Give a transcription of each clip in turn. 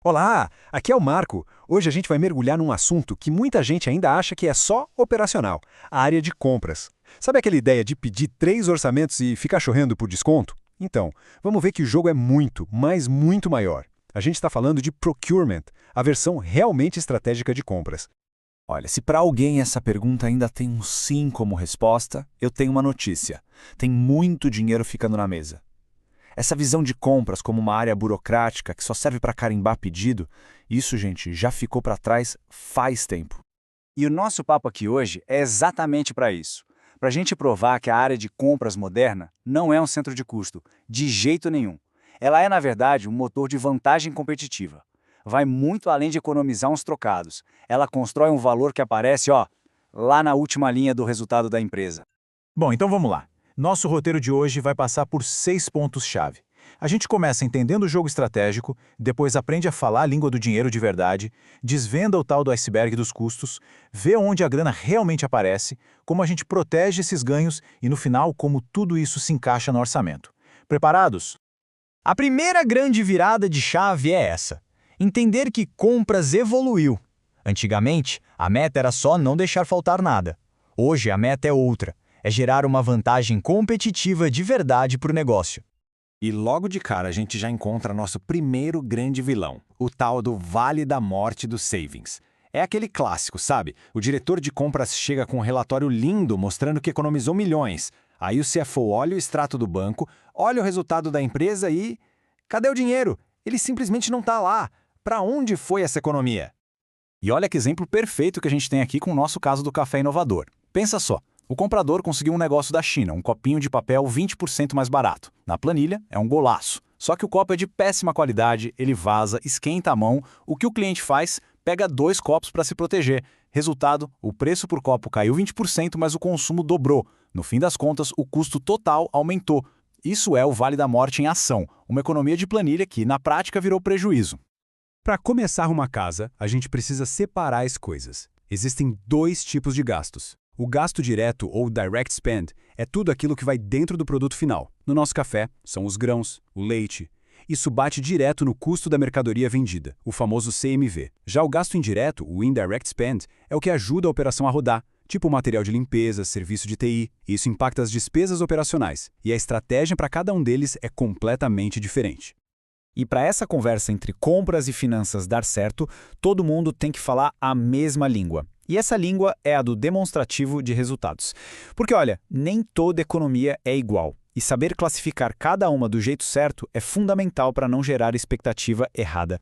Olá, aqui é o Marco. Hoje a gente vai mergulhar num assunto que muita gente ainda acha que é só operacional, a área de compras. Sabe aquela ideia de pedir 3 orçamentos e ficar chorrendo por desconto? Então, vamos ver que o jogo é muito, mas muito maior. A gente está falando de procurement, a versão realmente estratégica de compras. Olha, se para alguém essa pergunta ainda tem um sim como resposta, eu tenho uma notícia. Tem muito dinheiro ficando na mesa. Essa visão de compras como uma área burocrática que só serve para carimbar pedido, isso, gente, já ficou para trás faz tempo. E o nosso papo aqui hoje é exatamente para isso. Para a gente provar que a área de compras moderna não é um centro de custo, de jeito nenhum. Ela é, na verdade, um motor de vantagem competitiva. Vai muito além de economizar uns trocados. Ela constrói um valor que aparece, lá na última linha do resultado da empresa. Bom, então vamos lá. Nosso roteiro de hoje vai passar por 6 pontos-chave. A gente começa entendendo o jogo estratégico, depois aprende a falar a língua do dinheiro de verdade, desvenda o tal do iceberg dos custos, vê onde a grana realmente aparece, como a gente protege esses ganhos e, no final, como tudo isso se encaixa no orçamento. Preparados? A primeira grande virada de chave é essa: entender que compras evoluiu. Antigamente, a meta era só não deixar faltar nada. Hoje, a meta é outra: é gerar uma vantagem competitiva de verdade para o negócio. E logo de cara a gente já encontra nosso primeiro grande vilão, o tal do Vale da Morte dos Savings. É aquele clássico, sabe? O diretor de compras chega com um relatório lindo mostrando que economizou milhões. Aí o CFO olha o extrato do banco, olha o resultado da empresa e... cadê o dinheiro? Ele simplesmente não está lá. Para onde foi essa economia? E olha que exemplo perfeito que a gente tem aqui com o nosso caso do café inovador. Pensa só. O comprador conseguiu um negócio da China, um copinho de papel 20% mais barato. Na planilha, é um golaço. Só que o copo é de péssima qualidade, ele vaza, esquenta a mão. O que o cliente faz? Pega 2 copos para se proteger. Resultado, o preço por copo caiu 20%, mas o consumo dobrou. No fim das contas, o custo total aumentou. Isso é o Vale da Morte em ação, uma economia de planilha que, na prática, virou prejuízo. Para começar uma casa, a gente precisa separar as coisas. Existem 2 tipos de gastos. O gasto direto, ou direct spend, é tudo aquilo que vai dentro do produto final. No nosso café, são os grãos, o leite. Isso bate direto no custo da mercadoria vendida, o famoso CMV. Já o gasto indireto, o indirect spend, é o que ajuda a operação a rodar, tipo material de limpeza, serviço de TI. Isso impacta as despesas operacionais, e a estratégia para cada um deles é completamente diferente. E para essa conversa entre compras e finanças dar certo, todo mundo tem que falar a mesma língua. E essa língua é a do demonstrativo de resultados. Porque, olha, nem toda economia é igual. E saber classificar cada uma do jeito certo é fundamental para não gerar expectativa errada.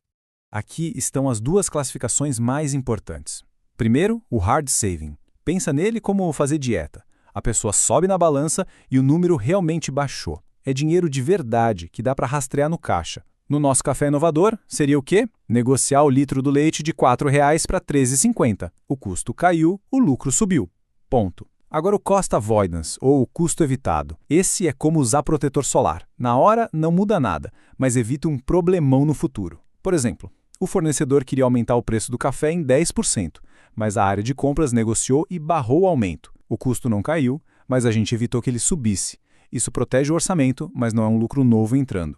Aqui estão as 2 classificações mais importantes. Primeiro, o hard saving. Pensa nele como fazer dieta. A pessoa sobe na balança e o número realmente baixou. É dinheiro de verdade que dá para rastrear no caixa. No nosso café inovador, seria o quê? Negociar o litro do leite de R$ 4,00 para R$ 13,50. O custo caiu, o lucro subiu. Ponto. Agora o cost avoidance, ou o custo evitado. Esse é como usar protetor solar. Na hora, não muda nada, mas evita um problemão no futuro. Por exemplo, o fornecedor queria aumentar o preço do café em 10%, mas a área de compras negociou e barrou o aumento. O custo não caiu, mas a gente evitou que ele subisse. Isso protege o orçamento, mas não é um lucro novo entrando.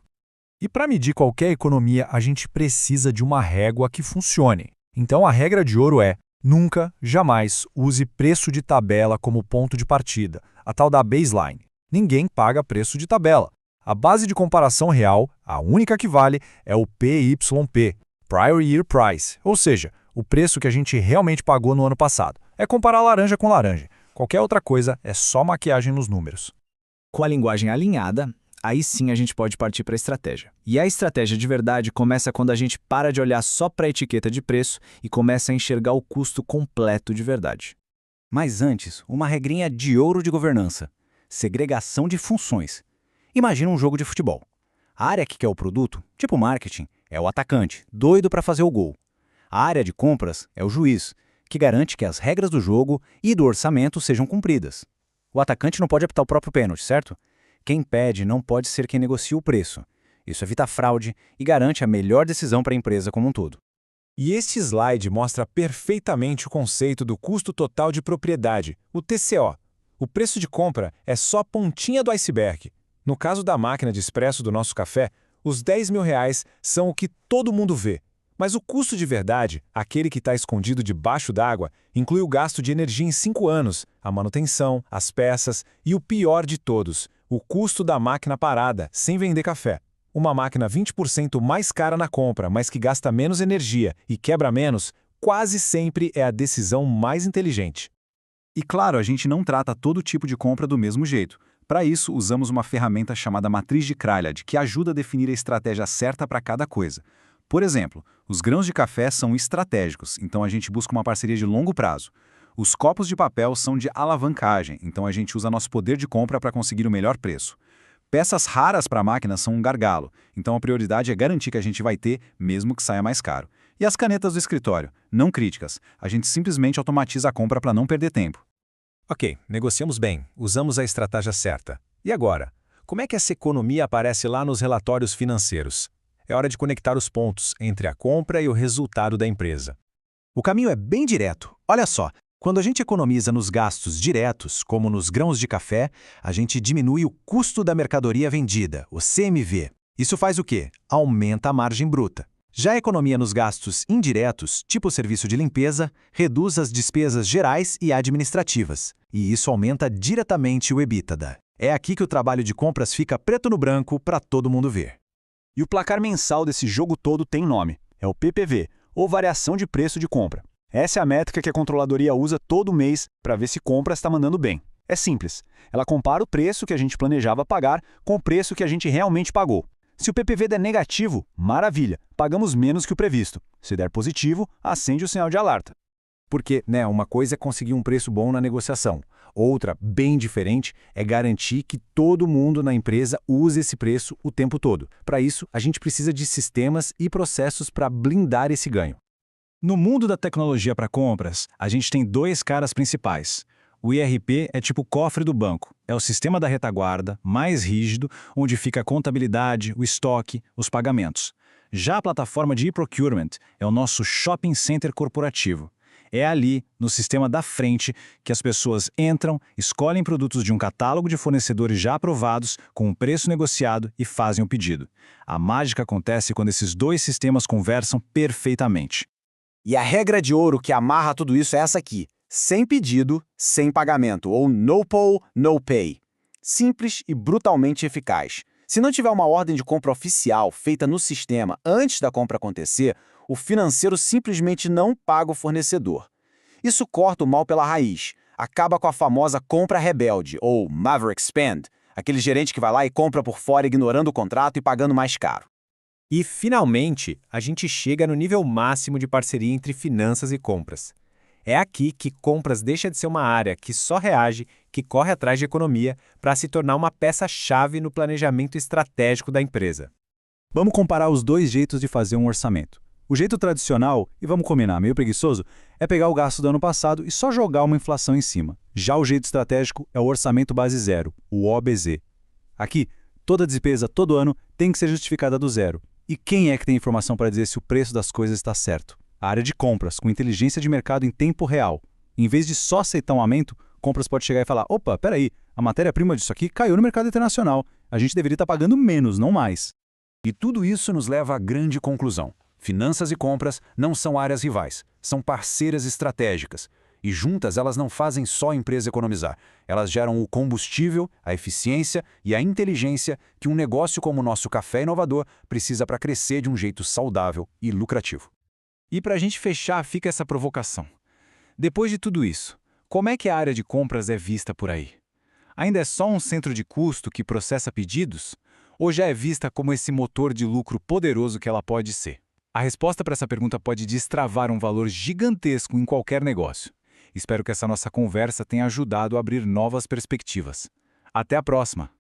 E para medir qualquer economia, a gente precisa de uma régua que funcione. Então a regra de ouro é: nunca, jamais use preço de tabela como ponto de partida, a tal da baseline. Ninguém paga preço de tabela. A base de comparação real, a única que vale, é o PYP, Prior Year Price, ou seja, o preço que a gente realmente pagou no ano passado. É comparar laranja com laranja. Qualquer outra coisa é só maquiagem nos números. Com a linguagem alinhada, aí sim a gente pode partir para a estratégia. E a estratégia de verdade começa quando a gente para de olhar só para a etiqueta de preço e começa a enxergar o custo completo de verdade. Mas antes, uma regrinha de ouro de governança: segregação de funções. Imagina um jogo de futebol. A área que quer o produto, tipo marketing, é o atacante, doido para fazer o gol. A área de compras é o juiz, que garante que as regras do jogo e do orçamento sejam cumpridas. O atacante não pode apitar o próprio pênalti, certo? Quem pede não pode ser quem negocia o preço. Isso evita fraude e garante a melhor decisão para a empresa como um todo. E este slide mostra perfeitamente o conceito do custo total de propriedade, o TCO. O preço de compra é só a pontinha do iceberg. No caso da máquina de expresso do nosso café, os R$ 10.000 são o que todo mundo vê. Mas o custo de verdade, aquele que está escondido debaixo d'água, inclui o gasto de energia em 5 anos, a manutenção, as peças e o pior de todos, o custo da máquina parada, sem vender café. Uma máquina 20% mais cara na compra, mas que gasta menos energia e quebra menos, quase sempre é a decisão mais inteligente. E claro, a gente não trata todo tipo de compra do mesmo jeito. Para isso, usamos uma ferramenta chamada matriz de Kraljd, que ajuda a definir a estratégia certa para cada coisa. Por exemplo, os grãos de café são estratégicos, então a gente busca uma parceria de longo prazo. Os copos de papel são de alavancagem, então a gente usa nosso poder de compra para conseguir o melhor preço. Peças raras para a máquina são um gargalo, então a prioridade é garantir que a gente vai ter, mesmo que saia mais caro. E as canetas do escritório, não críticas, a gente simplesmente automatiza a compra para não perder tempo. Ok, negociamos bem, usamos a estratégia certa. E agora? Como é que essa economia aparece lá nos relatórios financeiros? É hora de conectar os pontos entre a compra e o resultado da empresa. O caminho é bem direto. Olha só, quando a gente economiza nos gastos diretos, como nos grãos de café, a gente diminui o custo da mercadoria vendida, o CMV. Isso faz o quê? Aumenta a margem bruta. Já a economia nos gastos indiretos, tipo serviço de limpeza, reduz as despesas gerais e administrativas, e isso aumenta diretamente o EBITDA. É aqui que o trabalho de compras fica preto no branco para todo mundo ver. E o placar mensal desse jogo todo tem nome. É o PPV, ou Variação de Preço de Compra. Essa é a métrica que a controladoria usa todo mês para ver se compra está mandando bem. É simples. Ela compara o preço que a gente planejava pagar com o preço que a gente realmente pagou. Se o PPV der negativo, maravilha, pagamos menos que o previsto. Se der positivo, acende o sinal de alerta. Porque, uma coisa é conseguir um preço bom na negociação. Outra, bem diferente, é garantir que todo mundo na empresa use esse preço o tempo todo. Para isso, a gente precisa de sistemas e processos para blindar esse ganho. No mundo da tecnologia para compras, a gente tem dois caras principais. O ERP é tipo o cofre do banco. É o sistema da retaguarda, mais rígido, onde fica a contabilidade, o estoque, os pagamentos. Já a plataforma de e-procurement é o nosso shopping center corporativo. É ali, no sistema da frente, que as pessoas entram, escolhem produtos de um catálogo de fornecedores já aprovados, com um preço negociado e fazem o pedido. A mágica acontece quando esses dois sistemas conversam perfeitamente. E a regra de ouro que amarra tudo isso é essa aqui: sem pedido, sem pagamento, ou no pull, no pay. Simples e brutalmente eficaz. Se não tiver uma ordem de compra oficial feita no sistema antes da compra acontecer, o financeiro simplesmente não paga o fornecedor. Isso corta o mal pela raiz, acaba com a famosa compra rebelde, ou Maverick Spend, aquele gerente que vai lá e compra por fora ignorando o contrato e pagando mais caro. E, finalmente, a gente chega no nível máximo de parceria entre finanças e compras. É aqui que compras deixa de ser uma área que só reage, que corre atrás de economia, para se tornar uma peça-chave no planejamento estratégico da empresa. Vamos comparar os dois jeitos de fazer um orçamento. O jeito tradicional, e vamos combinar, meio preguiçoso, é pegar o gasto do ano passado e só jogar uma inflação em cima. Já o jeito estratégico é o orçamento base zero, o OBZ. Aqui, toda despesa, todo ano, tem que ser justificada do zero. E quem é que tem informação para dizer se o preço das coisas está certo? A área de compras, com inteligência de mercado em tempo real. Em vez de só aceitar um aumento, compras pode chegar e falar: opa, peraí, a matéria-prima disso aqui caiu no mercado internacional. A gente deveria estar pagando menos, não mais. E tudo isso nos leva à grande conclusão. Finanças e compras não são áreas rivais, são parceiras estratégicas. E juntas elas não fazem só a empresa economizar. Elas geram o combustível, a eficiência e a inteligência que um negócio como o nosso Café Inovador precisa para crescer de um jeito saudável e lucrativo. E para a gente fechar, fica essa provocação. Depois de tudo isso, como é que a área de compras é vista por aí? Ainda é só um centro de custo que processa pedidos? Ou já é vista como esse motor de lucro poderoso que ela pode ser? A resposta para essa pergunta pode destravar um valor gigantesco em qualquer negócio. Espero que essa nossa conversa tenha ajudado a abrir novas perspectivas. Até a próxima!